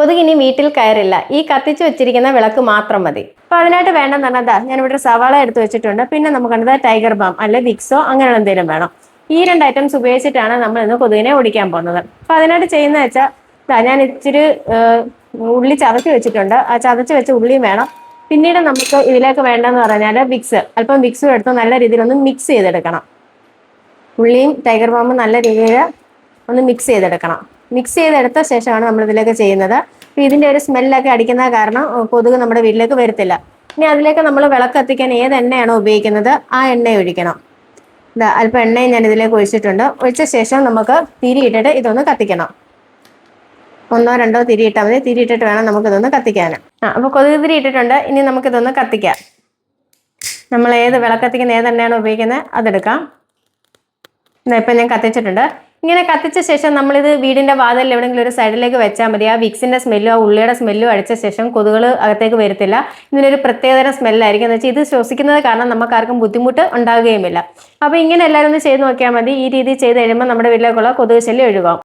കൊതുക് ഇനി വീട്ടിൽ കയറില്ല. ഈ കത്തിച്ചു വെച്ചിരിക്കുന്ന വിളക്ക് മാത്രം മതി. അപ്പൊ അതിനായിട്ട് വേണ്ടെന്ന് പറഞ്ഞാൽ ഞാനിവിടെ സവാള എടുത്ത് വെച്ചിട്ടുണ്ട്. പിന്നെ നമുക്ക് കണ്ടത് ടൈഗർ ബാം അല്ലെ വിക്സോ അങ്ങനെയുള്ള എന്തെങ്കിലും വേണം. ഈ 2 ഐറ്റംസ് ഉപയോഗിച്ചിട്ടാണ് നമ്മൾ ഇന്ന് കൊതുകിനെ ഓടിക്കാൻ പോകുന്നത്. അപ്പൊ അതിനായിട്ട് ചെയ്യുന്ന വെച്ചാൽ ഞാൻ ഇച്ചിരി ഉള്ളി ചതച്ച് വെച്ചിട്ടുണ്ട്. ആ ചതച്ച് വെച്ച ഉള്ളിയും വേണം. പിന്നീട് നമുക്ക് ഇതിലേക്ക് വേണ്ടെന്ന് പറഞ്ഞാൽ അല്പം വിക്സും എടുത്ത് നല്ല രീതിയിൽ ഒന്ന് മിക്സ് ചെയ്തെടുക്കണം. ഉള്ളിയും ടൈഗർ ബാമും നല്ല രീതിയിൽ ഒന്ന് മിക്സ് ചെയ്തെടുക്കണം. മിക്സ് ചെയ്തെടുത്ത ശേഷമാണ് നമ്മൾ ഇതിലേക്ക് ചെയ്യുന്നത്. അപ്പോൾ ഇതിൻ്റെ ഒരു സ്മെല്ലൊക്കെ അടിക്കുന്ന കാരണം കൊതുക് നമ്മുടെ വീട്ടിലേക്ക് വരത്തില്ല. ഇനി അതിലേക്ക് നമ്മൾ വിളക്ക് കത്തിക്കാൻ ഏത് എണ്ണയാണോ ഉപയോഗിക്കുന്നത് ആ എണ്ണ ഒഴിക്കണം. അല്പം എണ്ണയും ഞാൻ ഇതിലേക്ക് ഒഴിച്ചിട്ടുണ്ട്. ഒഴിച്ച ശേഷം നമുക്ക് തിരിയിട്ടിട്ട് ഇതൊന്ന് കത്തിക്കണം. 1 2 തിരി ഇട്ടാൽ മതി. തിരി ഇട്ടിട്ട് വേണം നമുക്കിതൊന്ന് കത്തിക്കാൻ. അപ്പോൾ കൊതുക് തിരി ഇട്ടിട്ടുണ്ട്. ഇനി നമുക്കിതൊന്ന് കത്തിക്കാം. നമ്മൾ ഏത് വിളക്കത്തിക്കുന്ന ഏത് എണ്ണയാണോ ഉപയോഗിക്കുന്നത് അതെടുക്കാം. ഇപ്പം ഞാൻ കത്തിച്ചിട്ടുണ്ട്. ഇങ്ങനെ കത്തിച്ച ശേഷം നമ്മളിത് വീടിന്റെ വാതിലിൽ എവിടെയെങ്കിലും ഒരു സൈഡിലേക്ക് വെച്ചാൽ മതി. ആ വിക്സിന്റെ സ്മെല്ലോ ആ ഉള്ളിയുടെ സ്മെല്ലോ അടിച്ച ശേഷം കൊതുകൾ അകത്തേക്ക് വരത്തില്ല. ഇതിനൊരു പ്രത്യേകതരം സ്മെല്ലായിരിക്കും. എന്ന് വെച്ചാൽ ഇത് ശ്വസിക്കുന്നത് കാരണം നമുക്ക് ആർക്കും ബുദ്ധിമുട്ട് ഉണ്ടാകുകയുമില്ല. അപ്പോൾ ഇങ്ങനെ എല്ലാവരും ഒന്ന് ചെയ്ത് നോക്കിയാൽ മതി. ഈ രീതി ചെയ്ത് കഴിയുമ്പോൾ നമ്മുടെ വീട്ടിലേക്കുള്ള കൊതുക് ശല്യം ഒഴിവാകും.